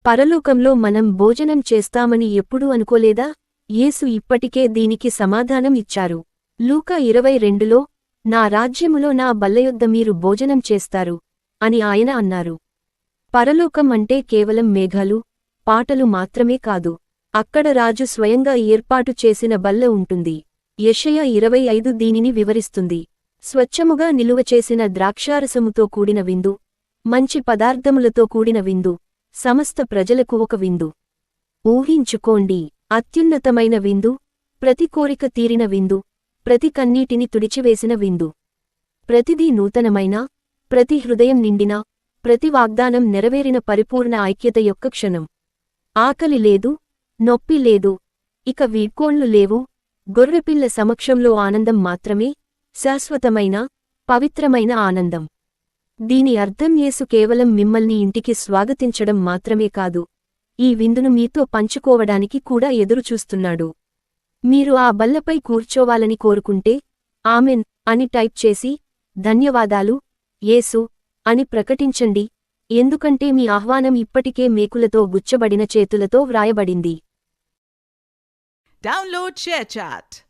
పరలోకంలో మనం భోజనం చేస్తామని ఎప్పుడూ అనుకోలేదా? యేసు ఇప్పటికే దీనికి సమాధానం ఇచ్చారు. లూకా 22లో, నా రాజ్యములో నా బల్లయొద్ద మీరు భోజనం చేస్తారు అని ఆయన అన్నారు. పరలోకం అంటే కేవలం మేఘాలు, పాటలు మాత్రమే కాదు. అక్కడ రాజు స్వయంగా ఏర్పాటు చేసిన బల్ల ఉంటుంది. యెషయా 25 దీనిని వివరిస్తుంది. స్వచ్ఛముగా నిలువచేసిన ద్రాక్షారసముతో కూడిన విందు, మంచి పదార్థములతో కూడిన విందు, సమస్త ప్రజలకు ఒక విందు. ఊహించుకోండి, అత్యున్నతమైన విందు, ప్రతి కోరిక తీరిన విందు, ప్రతి కన్నీటిని తుడిచివేసిన విందు. ప్రతిదీ నూతనమైన, ప్రతి హృదయం నిండిన, ప్రతి వాగ్దానం నెరవేరిన పరిపూర్ణ ఐక్యత యొక్క క్షణం. ఆకలి లేదు, నొప్పి లేదు, ఇక వీడ్కోన్లు లేవు, గొర్రెపిల్ల సమక్షంలో ఆనందం మాత్రమే, శాశ్వతమైన, పవిత్రమైన ఆనందం. దీని అర్థం యేసు కేవలం మిమ్మల్ని ఇంటికి స్వాగతించడం మాత్రమే కాదు, ఈ విందును మీతో పంచుకోవడానికి కూడా ఎదురుచూస్తున్నాడు. మీరు ఆ బల్లపై కూర్చోవాలని కోరుకుంటే, ఆమెన్ అని టైప్ చేసి, ధన్యవాదాలు, యేసు అని ప్రకటించండి, ఎందుకంటే మీ ఆహ్వానం ఇప్పటికే మేకులతో గుచ్చబడిన చేతులతో వ్రాయబడింది. Download ShareChat.